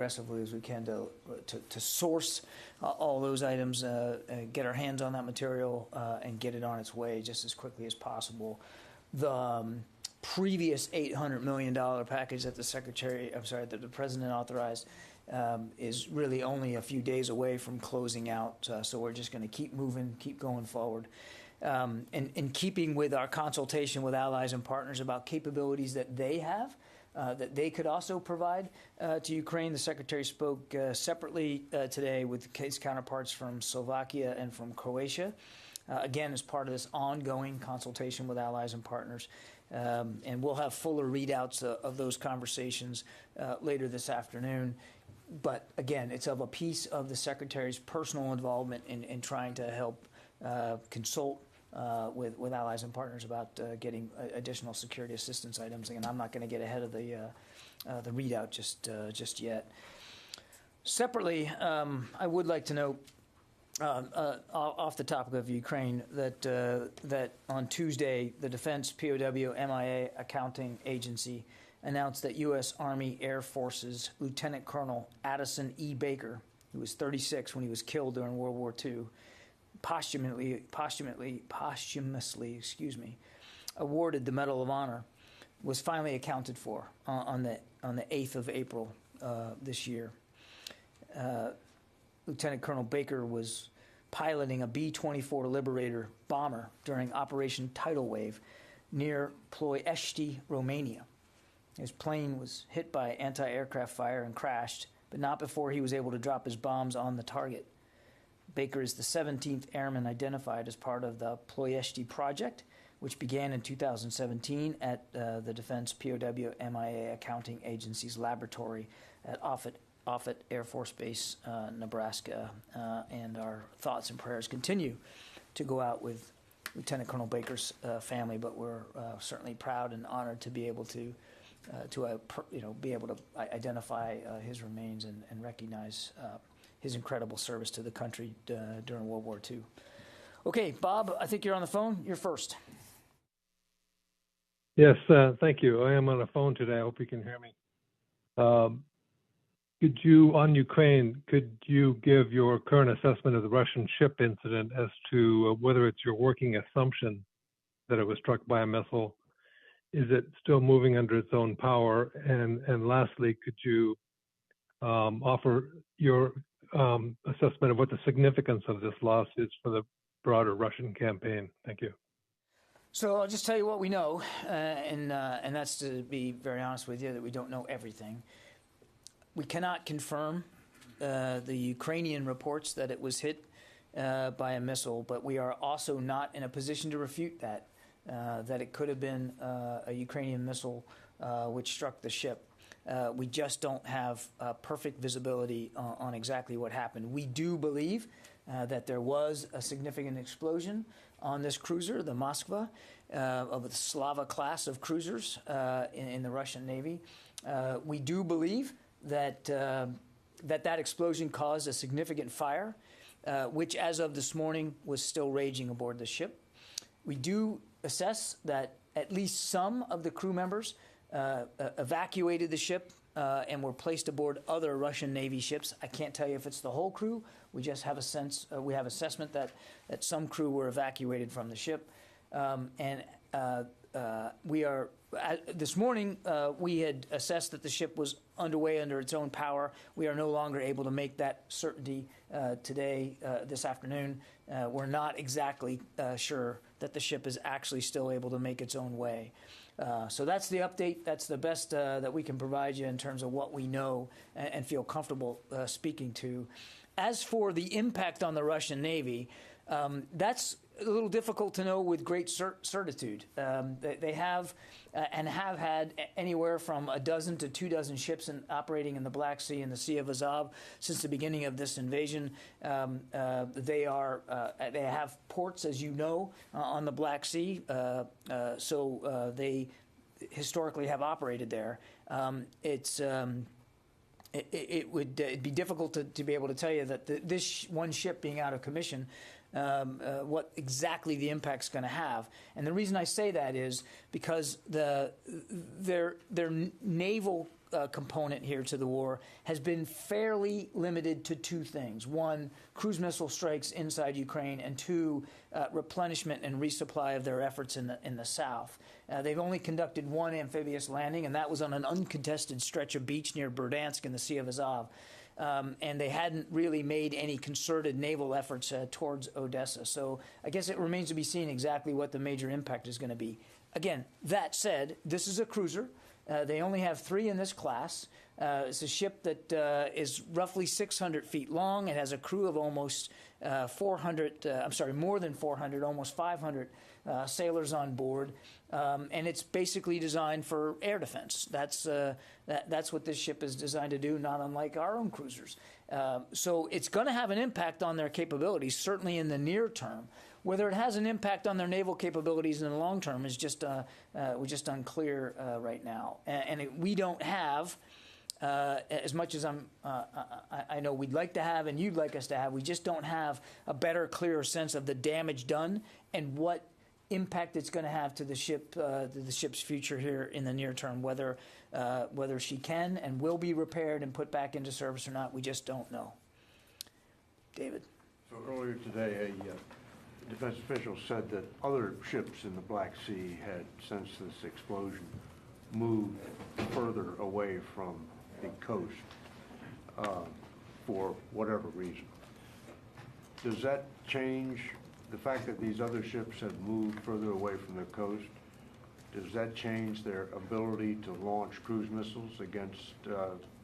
aggressively as we can to source all those items, get our hands on that material, and get it on its way just as quickly as possible. The previous $800 million package that the president authorized is really only a few days away from closing out. So we're just going to keep moving, keep going forward. And in keeping with our consultation with allies and partners about capabilities that they have, that they could also provide to Ukraine, the Secretary spoke separately today with his counterparts from Slovakia and from Croatia, again, as part of this ongoing consultation with allies and partners. And we'll have fuller readouts of those conversations later this afternoon. But again, it's of a piece of the Secretary's personal involvement in trying to help consult with allies and partners about getting additional security assistance items. And I'm not going to get ahead of the readout just yet. Separately, I would like to note, off the topic of Ukraine, that on Tuesday, the Defense POW MIA Accounting Agency announced that U.S. Army Air Force's Lieutenant Colonel Addison E. Baker, who was 36 when he was killed during World War II, posthumously, awarded the Medal of Honor, was finally accounted for on the 8th of April this year. Lieutenant Colonel Baker was piloting a B-24 Liberator bomber during Operation Tidal Wave near Ploiești, Romania. His plane was hit by anti-aircraft fire and crashed, but not before he was able to drop his bombs on the target. Baker is the 17th airman identified as part of the Ploiești project, which began in 2017 at the Defense POW MIA Accounting Agency's laboratory at Offutt Air Force Base, Nebraska. And our thoughts and prayers continue to go out with Lieutenant Colonel Baker's family, but we're certainly proud and honored to be able to identify his remains and recognize his incredible service to the country during World War II. Okay, Bob, I think you're on the phone. You're first. Yes, thank you. I am on the phone today. I hope you can hear me. On Ukraine, could you give your current assessment of the Russian ship incident as to whether it's your working assumption that it was struck by a missile? Is it still moving under its own power? And lastly, could you offer your assessment of what the significance of this loss is for the broader Russian campaign? Thank you. So I'll just tell you what we know, and that's, to be very honest with you, that we don't know everything. We cannot confirm the Ukrainian reports that it was hit by a missile, but we are also not in a position to refute that it could have been a Ukrainian missile which struck the ship. We just don't have perfect visibility on exactly what happened. We do believe that there was a significant explosion on this cruiser, the Moskva, of the Slava class of cruisers in the Russian Navy. We do believe that that explosion caused a significant fire, which as of this morning was still raging aboard the ship. We do assess that at least some of the crew members evacuated the ship and were placed aboard other Russian Navy ships. I can't tell you if it's the whole crew. We just have a sense, we have assessment that some crew were evacuated from the ship. We are, this morning, we had assessed that the ship was underway under its own power. We are no longer able to make that certainty today, this afternoon. We're not exactly sure that the ship is actually still able to make its own way. So that's the update. That's the best that we can provide you in terms of what we know and feel comfortable speaking to. As for the impact on the Russian Navy, that's a little difficult to know with great certitude. They have and have had anywhere from a dozen to 24 ships operating in the Black Sea and the Sea of Azov since the beginning of this invasion. They have ports, as you know, on the Black Sea, so they historically have operated there. It'd be difficult to be able to tell you that this one ship being out of commission, what exactly the impact's going to have. And the reason I say that is because their naval component here to the war has been fairly limited to two things. One, cruise missile strikes inside Ukraine, and two, replenishment and resupply of their efforts in the south. They've only conducted one amphibious landing, and that was on an uncontested stretch of beach near Berdansk in the Sea of Azov. And they hadn't really made any concerted naval efforts towards Odessa. So I guess it remains to be seen exactly what the major impact is going to be. Again, that said, this is a cruiser. They only have 3 in this class. It's a ship that is roughly 600 feet long. It has a crew of almost 400, more than 400, almost 500 sailors on board. And it's basically designed for air defense. That's what this ship is designed to do, not unlike our own cruisers. So it's going to have an impact on their capabilities, certainly in the near term. Whether it has an impact on their naval capabilities in the long term is just unclear right now. And we don't have, as much as I know we'd like to have and you'd like us to have, we just don't have a better, clearer sense of the damage done and what impact it's going to have to the ship's future here in the near term. Whether she can and will be repaired and put back into service or not, we just don't know. David. So earlier today, a defense official said that other ships in the Black Sea had, since this explosion, moved further away from the coast for whatever reason. Does that change the fact that these other ships have moved further away from the coast? Does that change their ability to launch cruise missiles against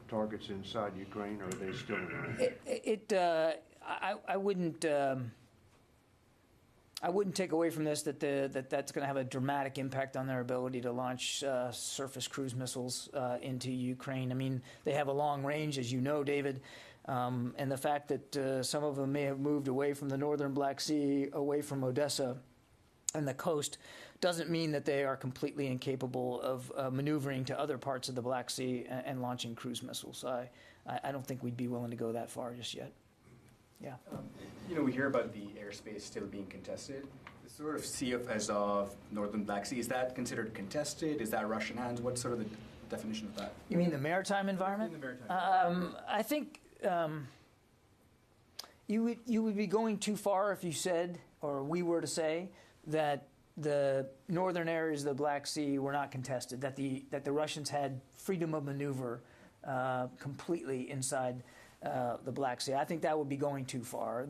targets inside Ukraine, or are they still in range? I wouldn't take away from this that that's going to have a dramatic impact on their ability to launch surface cruise missiles into Ukraine. I mean, they have a long range, as you know, David, and the fact that some of them may have moved away from the northern Black Sea, away from Odessa and the coast, doesn't mean that they are completely incapable of maneuvering to other parts of the Black Sea and launching cruise missiles. I don't think we'd be willing to go that far just yet. Yeah. We hear about the airspace still being contested. The sort of Sea of Azov, northern Black Sea, is that considered contested? Is that Russian hands? What's sort of the definition of that? You mean the maritime environment? In the maritime environment. I think you would be going too far if you said, or we were to say, that the northern areas of the Black Sea were not contested, that the Russians had freedom of maneuver completely inside the Black Sea. I think that would be going too far.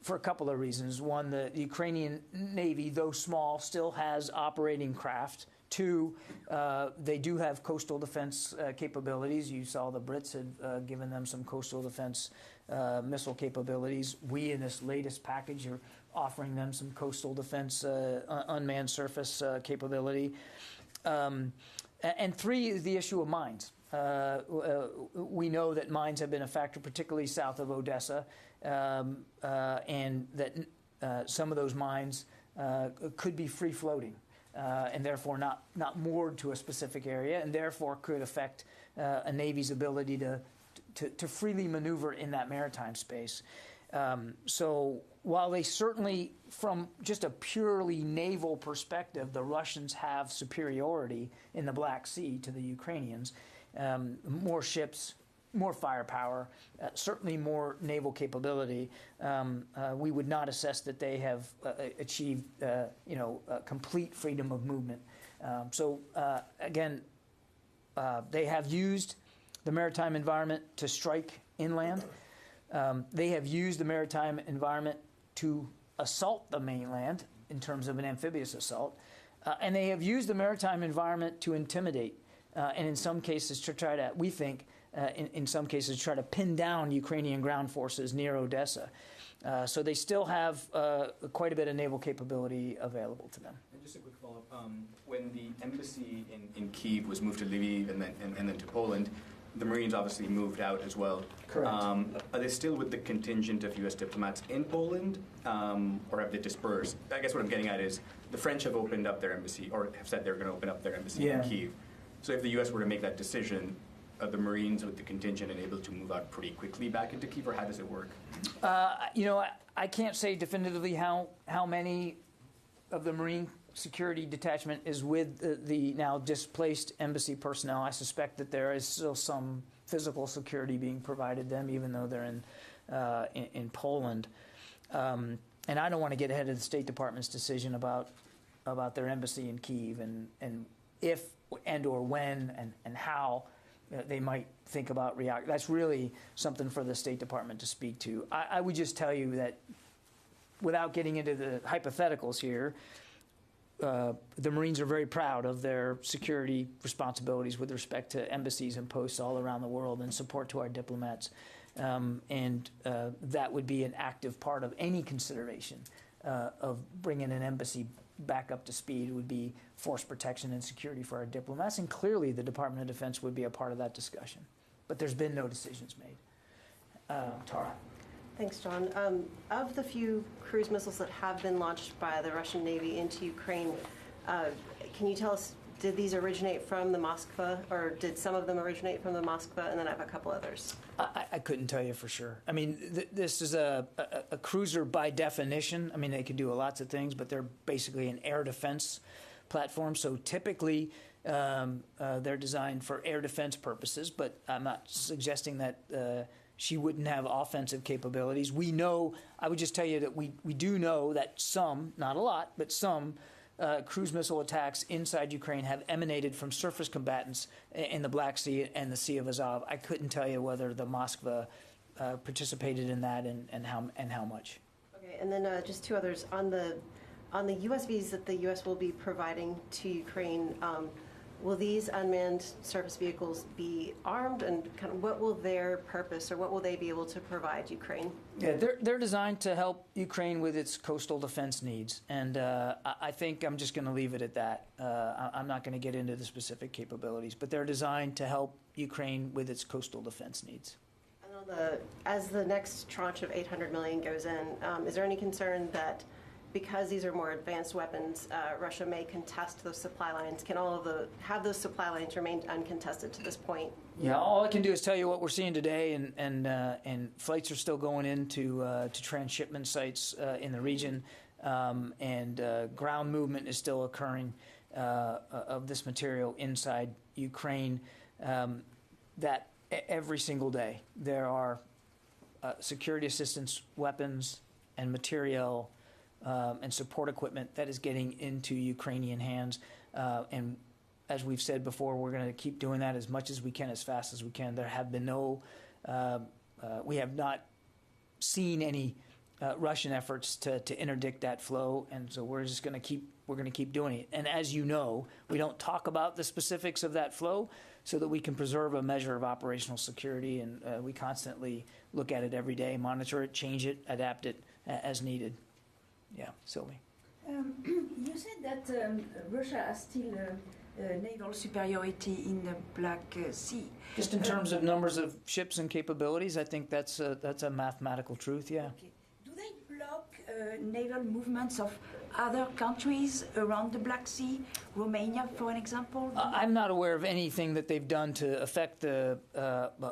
For a couple of reasons. One, the Ukrainian Navy, though small, still has operating craft. Two, they do have coastal defense capabilities. You saw the Brits had given them some coastal defense missile capabilities. We, in this latest package, are offering them some coastal defense unmanned surface capability. And three is the issue of mines. We know that mines have been a factor, particularly south of Odessa, and that some of those mines could be free-floating and therefore not moored to a specific area, and therefore could affect a Navy's ability to freely maneuver in that maritime space. So while they certainly, from just a purely naval perspective, the Russians have superiority in the Black Sea to the Ukrainians, more ships, more firepower, certainly more naval capability, we would not assess that they have achieved, complete freedom of movement. Again, they have used the maritime environment to strike inland. They have used the maritime environment to assault the mainland in terms of an amphibious assault, and they have used the maritime environment to intimidate, and in some cases to try to, we think, in some cases, try to pin down Ukrainian ground forces near Odessa. So they still have quite a bit of naval capability available to them. And just a quick follow-up. When the embassy in Kyiv was moved to Lviv and then to Poland, the Marines obviously moved out as well. Correct. Are they still with the contingent of U.S. diplomats in Poland, or have they dispersed? I guess what I'm getting at is the French have opened up their embassy, or have said they're going to open up their embassy in Kyiv. So if the U.S. were to make that decision, are the Marines with the contingent and able to move out pretty quickly back into Kyiv, or how does it work? I can't say definitively how many of the Marine security detachment is with the now displaced embassy personnel. I suspect that there is still some physical security being provided them, even though they're in Poland. And I don't want to get ahead of the State Department's decision about their embassy in Kyiv and if and or when and how they might think about react. That's really something for the State Department to speak to. I would just tell you that, without getting into the hypotheticals here, the Marines are very proud of their security responsibilities with respect to embassies and posts all around the world and support to our diplomats. And that would be an active part of any consideration of bringing an embassy back up to speed. Would be force protection and security for our diplomats. And clearly the Department of Defense would be a part of that discussion. But there's been no decisions made. Tara. Thanks, John. Of the few cruise missiles that have been launched by the Russian Navy into Ukraine, can you tell us, did these originate from the Moskva, or did some of them originate from the Moskva? And then I have a couple others. I couldn't tell you for sure. I mean, this is a cruiser by definition. I mean, they can do lots of things, but they're basically an air defense platform. So typically, they're designed for air defense purposes, but I'm not suggesting that she wouldn't have offensive capabilities. We know, I would just tell you that we do know that some, not a lot, but some cruise missile attacks inside Ukraine have emanated from surface combatants in the Black Sea and the Sea of Azov. I couldn't tell you whether the Moskva participated in that and how much. Okay, and then just two others. On the USVs that the U.S. will be providing to Ukraine, will these unmanned surface vehicles be armed, and kind of what will their purpose, or what will they be able to provide Ukraine? Yeah, they're designed to help Ukraine with its coastal defense needs, and I think I'm just going to leave it at that. I'm not going to get into the specific capabilities, but they're designed to help Ukraine with its coastal defense needs. And as the next tranche of $800 million goes in, is there any concern that, because these are more advanced weapons, Russia may contest those supply lines? Can have those supply lines remained uncontested to this point? Yeah, all I can do is tell you what we're seeing today, and flights are still going into to transshipment sites in the region, and ground movement is still occurring of this material inside Ukraine. That every single day there are security assistance weapons and material and support equipment that is getting into Ukrainian hands. And as we've said before, we're going to keep doing that as much as we can, as fast as we can. There have been we have not seen any Russian efforts to interdict that flow, and so we're going to keep doing it. And as you know, we don't talk about the specifics of that flow so that we can preserve a measure of operational security, and we constantly look at it every day, monitor it, change it, adapt it as needed. Yeah, Sylvie. You said that Russia has still naval superiority in the Black Sea. Just in terms of numbers of ships and capabilities, I think that's a mathematical truth. Yeah. Okay. Do they block naval movements of other countries around the Black Sea, Romania, for an example? I'm not aware of anything that they've done to affect the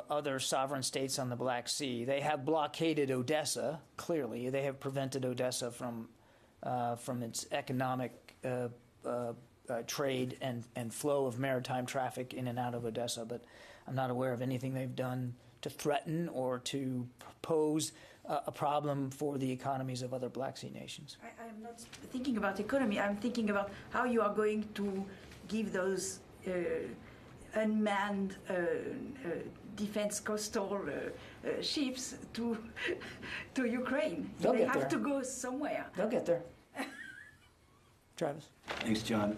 other sovereign states on the Black Sea. They have blockaded Odessa, clearly. They have prevented Odessa from its economic trade and flow of maritime traffic in and out of Odessa, but I'm not aware of anything they've done to threaten or to pose a problem for the economies of other Black Sea nations. I'm not thinking about economy. I'm thinking about how you are going to give those unmanned defense coastal ships to Ukraine. They have to go somewhere. They'll get there. Travis. Thanks, John.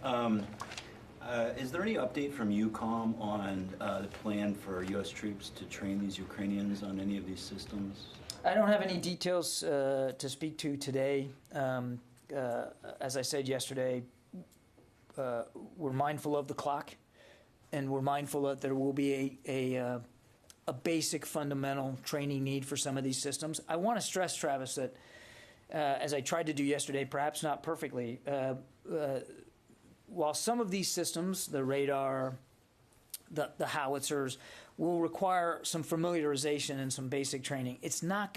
Is there any update from EUCOM on the plan for U.S. troops to train these Ukrainians on any of these systems? I don't have any details to speak to today. As I said yesterday, we're mindful of the clock, and we're mindful that there will be a basic fundamental training need for some of these systems. I want to stress, Travis, that as I tried to do yesterday, perhaps not perfectly, while some of these systems, the radar, the howitzers, will require some familiarization and some basic training, it's not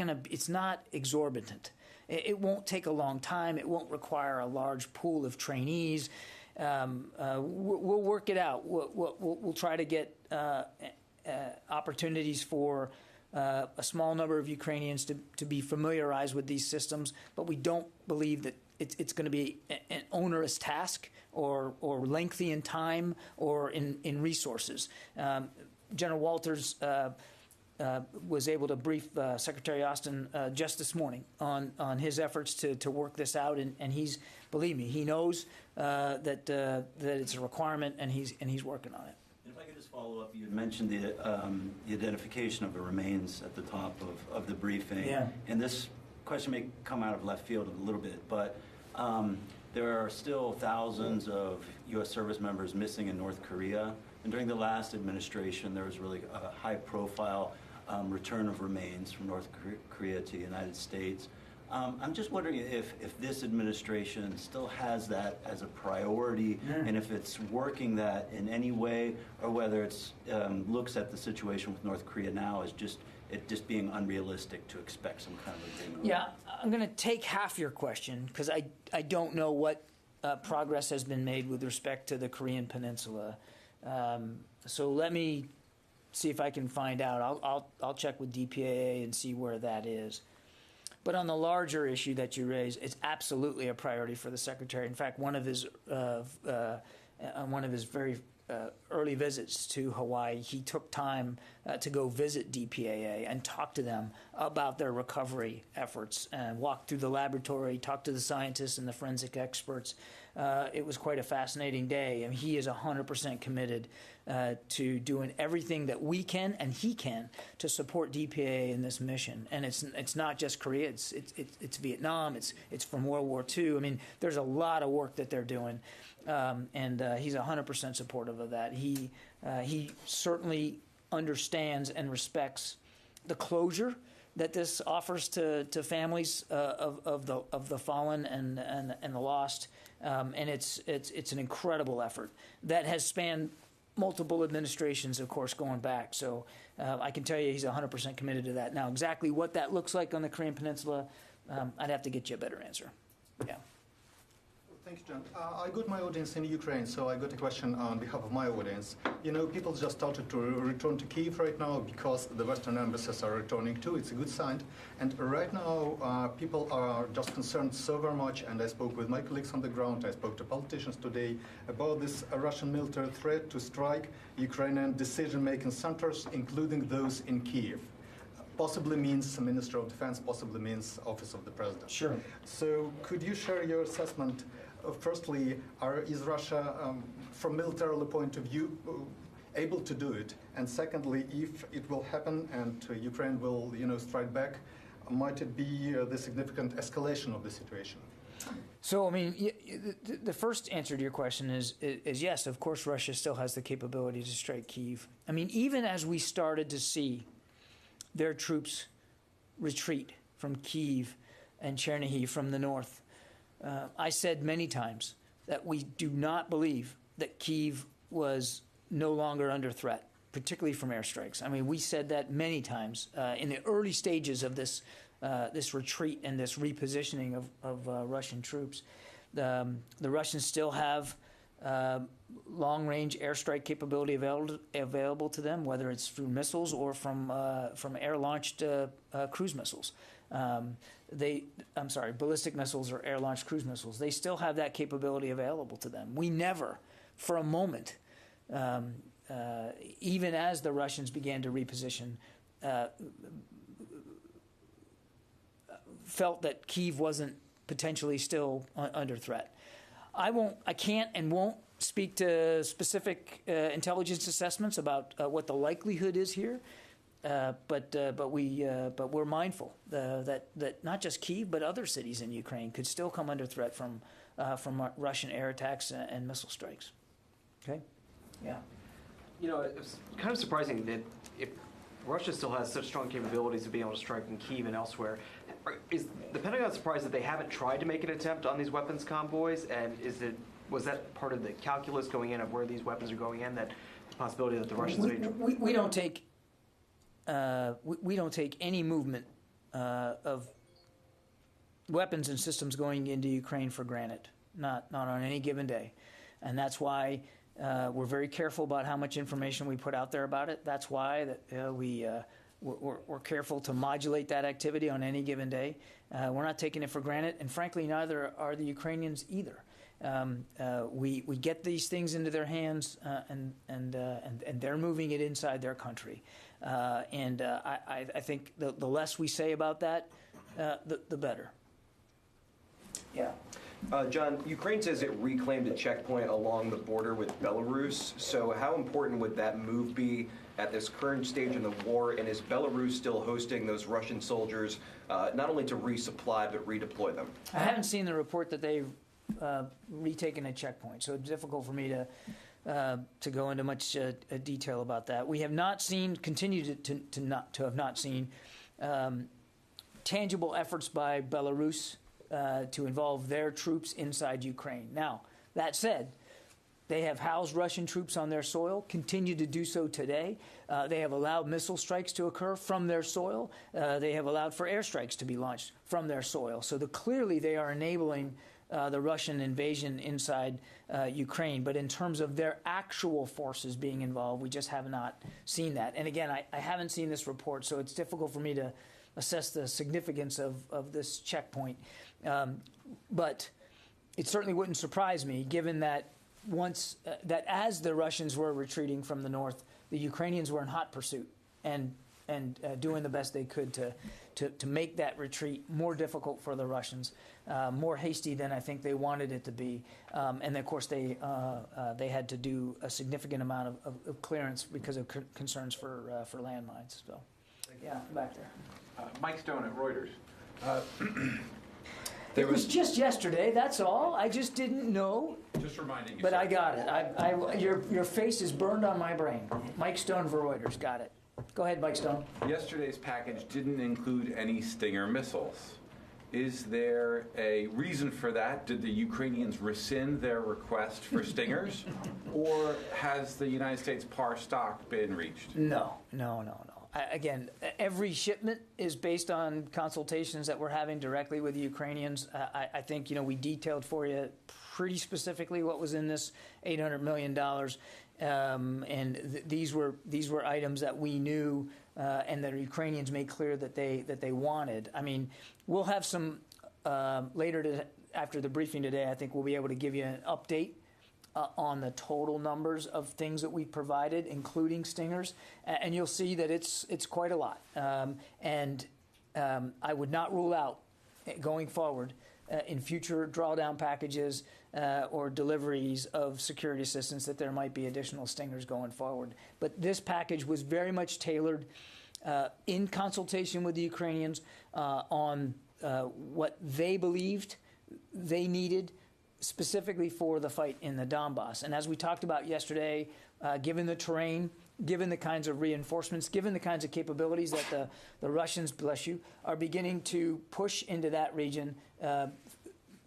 exorbitant. It won't take a long time. It won't require a large pool of trainees. We'll work it out. We'll try to get opportunities for a small number of Ukrainians to be familiarized with these systems, but we don't believe that it's going to be an onerous task or lengthy in time or in resources. General Walters was able to brief Secretary Austin just this morning on his efforts to work this out, and he's, believe me, he knows that it's a requirement, and he's working on it. If I could just follow up, you had mentioned the identification of the remains at the top of the briefing. Yeah. And this question may come out of left field a little bit, but there are still thousands of U.S. service members missing in North Korea. And during the last administration, there was really a high-profile return of remains from North Korea to the United States. I'm just wondering if this administration still has that as a priority, and if it's working that in any way, or whether it's looks at the situation with North Korea now as just being unrealistic to expect some kind of agreement. Yeah, I'm going to take half your question because I don't know what progress has been made with respect to the Korean Peninsula. So let me see if I can find out. I'll check with DPAA and see where that is. But on the larger issue that you raised, it's absolutely a priority for the Secretary. In fact, one of his very early visits to Hawaii, he took time to go visit DPAA and talk to them about their recovery efforts and walk through the laboratory, talk to the scientists and the forensic experts. It was quite a fascinating day, and he is 100% committed to doing everything that we can and he can to support DPAA in this mission. And it's not just Korea; it's Vietnam. It's from World War II. I mean, there's a lot of work that they're doing, and he's 100% supportive of that. He certainly understands and respects the closure that this offers to families of the fallen and the lost, and it's an incredible effort that has spanned multiple administrations, of course, going back. So I can tell you he's 100% committed to that. Now, exactly what that looks like on the Korean Peninsula, I'd have to get you a better answer. Yeah. Thanks, John. I got my audience in Ukraine, so I got a question on behalf of my audience. You know, people just started to return to Kyiv right now because the Western embassies are returning too. It's a good sign. And right now, people are just concerned so very much, and I spoke with my colleagues on the ground, I spoke to politicians today about this Russian military threat to strike Ukrainian decision-making centers, including those in Kyiv. Possibly means Minister of Defense, possibly means Office of the President. Sure. So could you share your assessment? Firstly, is Russia, from military point of view, able to do it? And secondly, if it will happen and Ukraine will, strike back, might it be the significant escalation of the situation? So, I mean, the first answer to your question is yes, of course, Russia still has the capability to strike Kyiv. I mean, even as we started to see their troops retreat from Kyiv and Chernihiv from the north, I said many times that we do not believe that Kyiv was no longer under threat, particularly from airstrikes. I mean, we said that many times in the early stages of this retreat and this repositioning of Russian troops. The Russians still have long-range airstrike capability available to them, whether it's through missiles or from air-launched cruise missiles. Ballistic missiles or air-launched cruise missiles. They still have that capability available to them. We never, for a moment, even as the Russians began to reposition, felt that Kyiv wasn't potentially still under threat. I can't and won't speak to specific intelligence assessments about what the likelihood is here. But we're mindful that not just Kyiv but other cities in Ukraine could still come under threat from Russian air attacks and missile strikes. Okay, yeah. It's kind of surprising that if Russia still has such strong capabilities of being able to strike in Kyiv and elsewhere, is the Pentagon surprised that they haven't tried to make an attempt on these weapons convoys? And was that part of the calculus going in of where these weapons are going in? That the possibility that the Russians we don't take. We don't take any movement of weapons and systems going into Ukraine for granted, not on any given day. And that's why we're very careful about how much information we put out there about it. That's why we're careful to modulate that activity on any given day. We're not taking it for granted, and frankly, neither are the Ukrainians either. We get these things into their hands, and they're moving it inside their country. I think the less we say about that, the better. Yeah. John, Ukraine says it reclaimed a checkpoint along the border with Belarus. So how important would that move be at this current stage in the war? And is Belarus still hosting those Russian soldiers, not only to resupply, but redeploy them? I haven't seen the report that they've retaken a checkpoint, so it's difficult for me to go into much detail about that. We have not seen, continue to have not seen tangible efforts by Belarus to involve their troops inside Ukraine. Now, that said, they have housed Russian troops on their soil, continue to do so today. They have allowed missile strikes to occur from their soil. They have allowed for airstrikes to be launched from their soil. So clearly they are enabling the Russian invasion inside Ukraine. But in terms of their actual forces being involved, we just have not seen that. And again, I haven't seen this report, so it's difficult for me to assess the significance of this checkpoint. But it certainly wouldn't surprise me, given that that as the Russians were retreating from the north, the Ukrainians were in hot pursuit and doing the best they could to make that retreat more difficult for the Russians, more hasty than I think they wanted it to be. And of course, they had to do a significant amount of clearance because of concerns for landmines. So, yeah, back there. Mike Stone at Reuters. It was just yesterday, that's all. I just didn't know. Just reminding you. But I got it. Your face is burned on my brain. Mike Stone for Reuters, got it. Go ahead, Mike Stone. Yesterday's package didn't include any Stinger missiles. Is there a reason for that? Did the Ukrainians rescind their request for Stingers? Or has the United States par stock been reached? No. Again, every shipment is based on consultations that we're having directly with the Ukrainians. I think we detailed for you pretty specifically what was in this $800 million, and these were items that we knew and that the Ukrainians made clear that they wanted. I mean, we'll have some later after the briefing today. I think we'll be able to give you an update on the total numbers of things that we've provided, including Stingers, and you'll see that it's quite a lot. I would not rule out going forward in future drawdown packages or deliveries of security assistance that there might be additional Stingers going forward. But this package was very much tailored in consultation with the Ukrainians on what they believed they needed specifically for the fight in the Donbass. And as we talked about yesterday, given the terrain, given the kinds of reinforcements, given the kinds of capabilities that the Russians, bless you, are beginning to push into that region,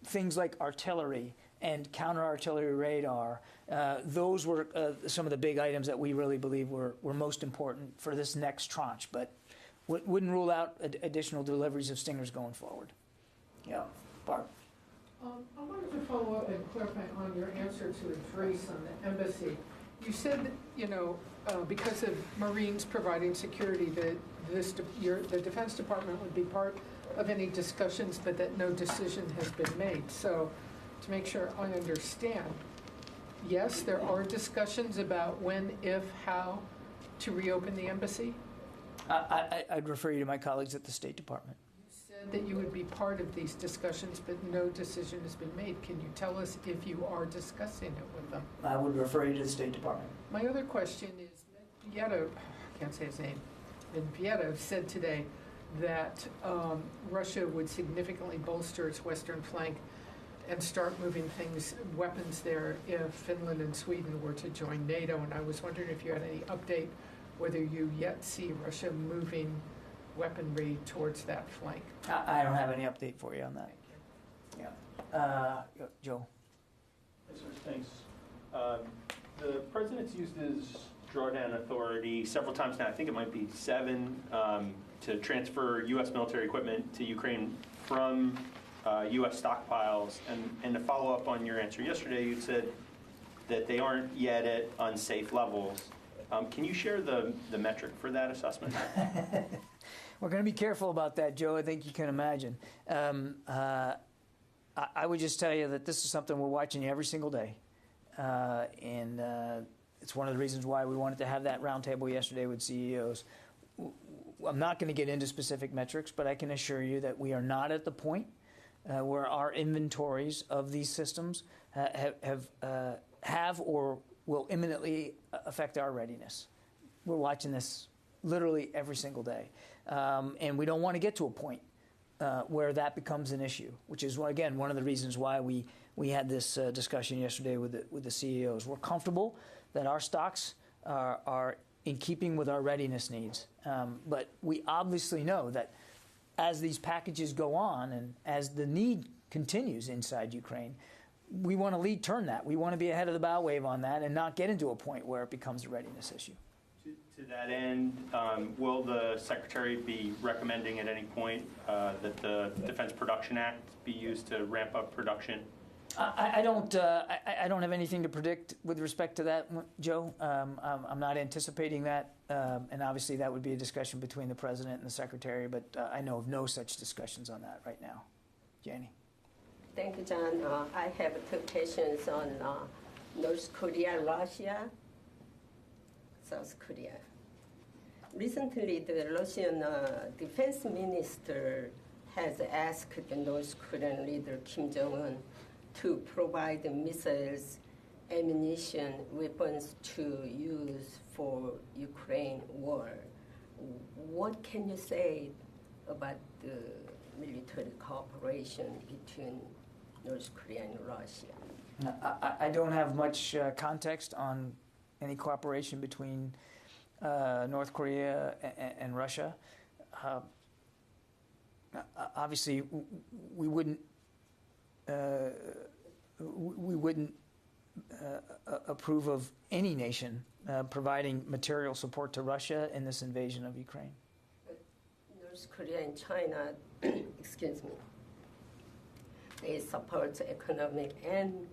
things like artillery and counter-artillery radar, those were some of the big items that we really believe were most important for this next tranche. But wouldn't rule out additional deliveries of Stingers going forward. Yeah, Barb. I wanted to follow up and clarify on your answer to Trace on the embassy. You said that, because of Marines providing security, that the Defense Department would be part of any discussions, but that no decision has been made. So to make sure I understand, yes, there are discussions about when, if, how to reopen the embassy? I'd refer you to my colleagues at the State Department. That you would be part of these discussions, but no decision has been made. Can you tell us if you are discussing it with them? I would refer you to the State Department. My other question is, Medvedev, I can't say his name, Medvedev said today that Russia would significantly bolster its western flank and start moving weapons there if Finland and Sweden were to join NATO. And I was wondering if you had any update whether you yet see Russia moving weaponry towards that flank. I don't have any update for you on that. Yeah. Joe. Yes, sir. Thanks. The president's used his drawdown authority several times now. I think it might be 7 to transfer U.S. military equipment to Ukraine from U.S. stockpiles. And to follow up on your answer yesterday, you said that they aren't yet at unsafe levels. Can you share the metric for that assessment? We're going to be careful about that, Joe. I think you can imagine. I would just tell you that this is something we're watching every single day. And it's one of the reasons why we wanted to have that roundtable yesterday with CEOs. I'm not going to get into specific metrics, but I can assure you that we are not at the point where our inventories of these systems have or will imminently affect our readiness. We're watching this literally every single day. And we don't want to get to a point where that becomes an issue, which is, again, one of the reasons why we had this discussion yesterday with the CEOs. We're comfortable that our stocks are in keeping with our readiness needs. But we obviously know that as these packages go on and as the need continues inside Ukraine, we want to lead turn that. We want to be ahead of the bow wave on that and not get into a point where it becomes a readiness issue. To that end, will the Secretary be recommending at any point that the Defense Production Act be used to ramp up production? I don't have anything to predict with respect to that, Joe. I'm not anticipating that, and obviously that would be a discussion between the President and the Secretary, but I know of no such discussions on that right now. Janie? Thank you, John. I have two questions on North Korea, Russia, South Korea. Recently, the Russian defense minister has asked the North Korean leader Kim Jong-un to provide missiles, ammunition, weapons to use for Ukraine war. What can you say about the military cooperation between North Korea and Russia? I don't have much context on any cooperation between North Korea and Russia. Obviously, we wouldn't approve of any nation providing material support to Russia in this invasion of Ukraine. North Korea and China, excuse me, they support economic and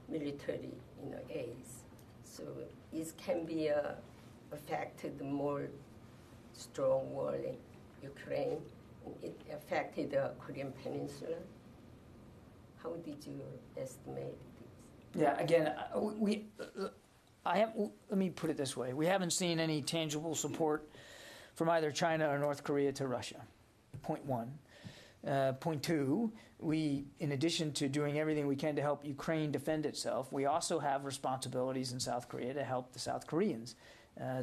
military aids. So it can be affected more strong war in Ukraine. It affected the Korean Peninsula. How did you estimate this? Yeah, again, let me put it this way. We haven't seen any tangible support from either China or North Korea to Russia, point one. Point two, we, in addition to doing everything we can to help Ukraine defend itself, we also have responsibilities in South Korea to help the South Koreans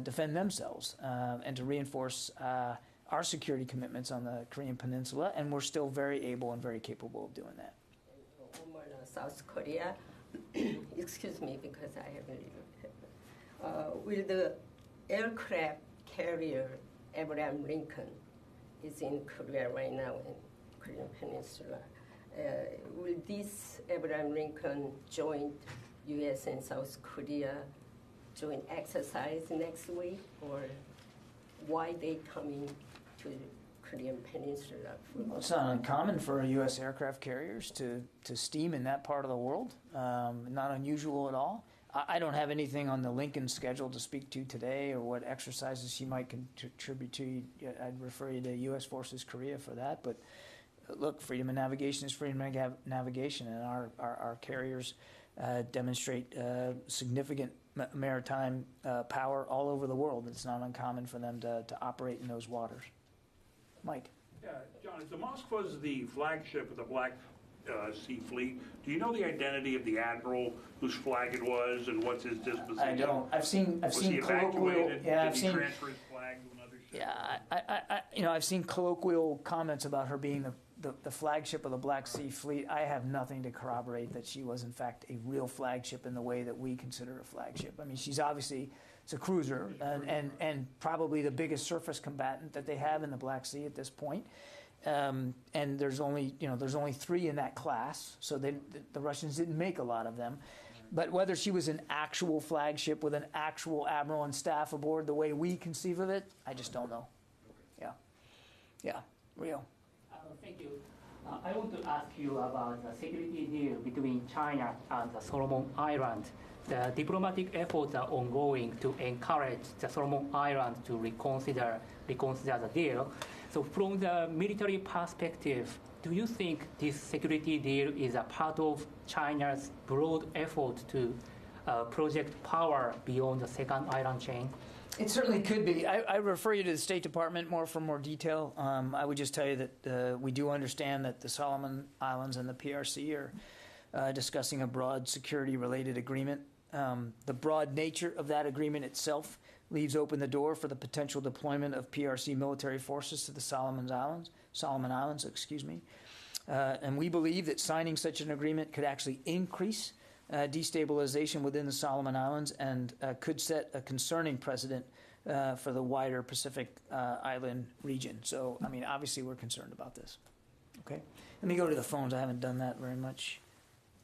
defend themselves and to reinforce our security commitments on the Korean Peninsula, and we're still very able and very capable of doing that. South Korea, excuse me, because I have a little. Will the aircraft carrier Abraham Lincoln is in Korea right now in Korean Peninsula? Will this Abraham Lincoln joint U.S. and South Korea joint exercise next week, or why they coming to Korean Peninsula? Well, it's not uncommon for U.S. aircraft carriers to steam in that part of the world. Not unusual at all. I don't have anything on the Lincoln schedule to speak to today or what exercises she might contribute to. I'd refer you to U.S. Forces Korea for that. But look, freedom of navigation is freedom of navigation, and our carriers demonstrate significant maritime power all over the world. It's not uncommon for them to operate in those waters. Mike. Yeah, John, is the Moskva's the flagship of the Black Sea Fleet? Do you know the identity of the admiral whose flag it was and what's his disposition? I don't. I've seen colloquial. Yeah, Did he transfer his flag to another ship? Yeah, I've seen colloquial comments about her being the flagship of the Black Sea Fleet. I have nothing to corroborate that she was in fact a real flagship in the way that we consider a flagship. I mean, she's obviously. It's a cruiser and probably the biggest surface combatant that they have in the Black Sea at this point. And there's only 3 in that class, so the Russians didn't make a lot of them. But whether she was an actual flagship with an actual admiral and staff aboard the way we conceive of it, I just don't know. Yeah, real. Thank you. I want to ask you about the security deal between China and the Solomon Islands. The diplomatic efforts are ongoing to encourage the Solomon Islands to reconsider the deal. So from the military perspective, do you think this security deal is a part of China's broad effort to project power beyond the second island chain? It certainly could be. I refer you to the State Department for more detail. I would just tell you that we do understand that the Solomon Islands and the PRC are discussing a broad security-related agreement. The broad nature of that agreement itself leaves open the door for the potential deployment of PRC military forces to the Solomon Islands. And we believe that signing such an agreement could actually increase destabilization within the Solomon Islands and could set a concerning precedent for the wider Pacific Island region. So, I mean, obviously we're concerned about this. Okay? Let me go to the phones. I haven't done that very much.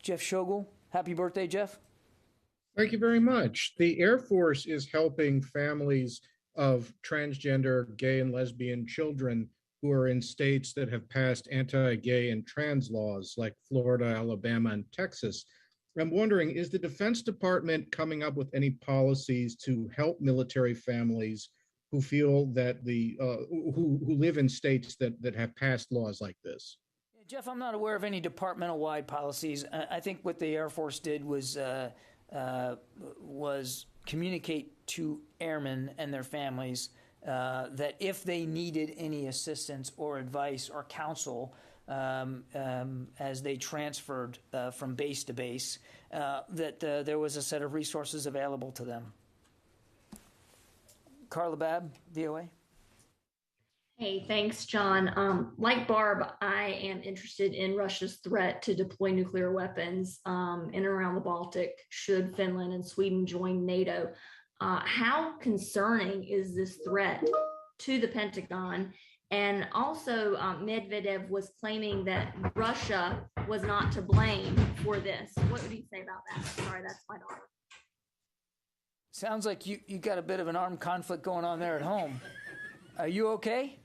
Jeff Shogel. Happy birthday, Jeff. Thank you very much. The Air Force is helping families of transgender, gay, and lesbian children who are in states that have passed anti-gay and trans laws like Florida, Alabama, and Texas. I'm wondering, is the Defense Department coming up with any policies to help military families who feel that who live in states that have passed laws like this? Jeff, I'm not aware of any departmental-wide policies. I think what the Air Force did was communicate to airmen and their families that if they needed any assistance or advice or counsel as they transferred from base to base, that there was a set of resources available to them. Carla Babb, VOA. Hey, thanks, John. Like Barb, I am interested in Russia's threat to deploy nuclear weapons in and around the Baltic should Finland and Sweden join NATO. How concerning is this threat to the Pentagon? And also, Medvedev was claiming that Russia was not to blame for this. What would you say about that? Sorry, that's my daughter. Sounds like you got a bit of an armed conflict going on there at home. Are you okay?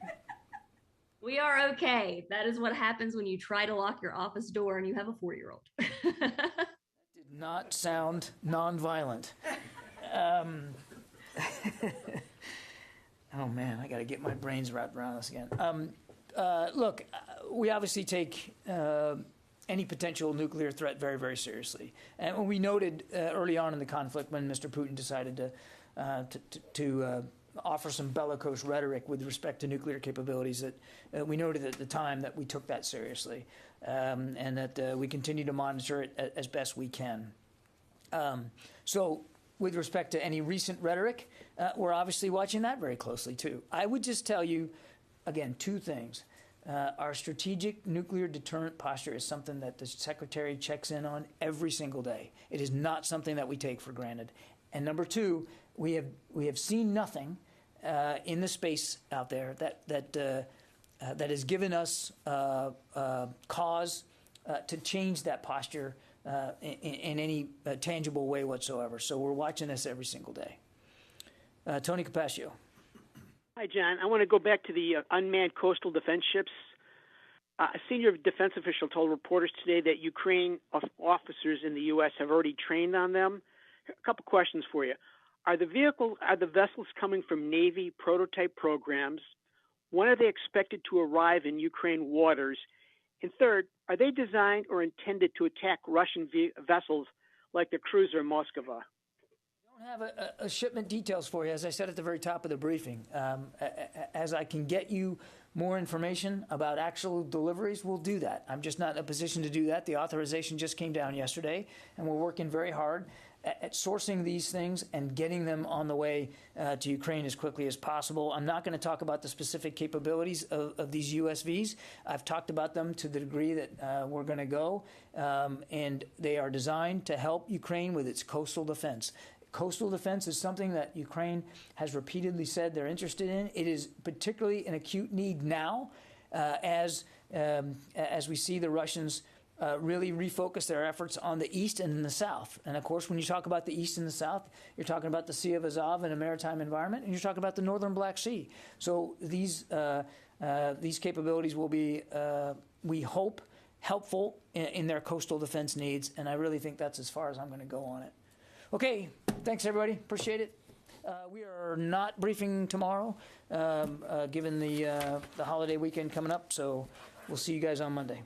We are okay. That is what happens when you try to lock your office door and you have a 4-year-old. That did not sound nonviolent. Oh, man, I got to get my brains wrapped around this again. Look, we obviously take any potential nuclear threat very, very seriously. And when we noted early on in the conflict when Mr. Putin decided to offer some bellicose rhetoric with respect to nuclear capabilities, that we noted at the time that we took that seriously and that we continue to monitor it as best we can. So with respect to any recent rhetoric, we're obviously watching that very closely, too. I would just tell you, again, two things. Our strategic nuclear deterrent posture is something that the Secretary checks in on every single day. It is not something that we take for granted. And number two, we have seen nothing in the space out there that has given us cause to change that posture in any tangible way whatsoever. So we're watching this every single day. Tony Capaccio. Hi, John. I want to go back to the unmanned coastal defense ships. A senior defense official told reporters today that Ukraine officers in the U.S. have already trained on them. A couple questions for you. Are the vessels coming from Navy prototype programs? When are they expected to arrive in Ukraine waters? And third, are they designed or intended to attack Russian vessels like the cruiser Moskva? I don't have a shipment details for you, as I said at the very top of the briefing. As I can get you more information about actual deliveries, we'll do that. I'm just not in a position to do that. The authorization just came down yesterday, and we're working very hard at sourcing these things and getting them on the way to Ukraine as quickly as possible. I'm not going to talk about the specific capabilities of these USVs. I've talked about them to the degree that we're going to go, and they are designed to help Ukraine with its coastal defense. Coastal defense is something that Ukraine has repeatedly said they're interested in. It is particularly an acute need now as we see the Russians really refocus their efforts on the east and in the south. And, of course, when you talk about the east and the south, you're talking about the Sea of Azov in a maritime environment, and you're talking about the northern Black Sea. So these These capabilities will be, we hope, helpful in their coastal defense needs, and I really think that's as far as I'm going to go on it. Okay, thanks everybody. Appreciate it. We are not briefing tomorrow, given the holiday weekend coming up, so we'll see you guys on Monday.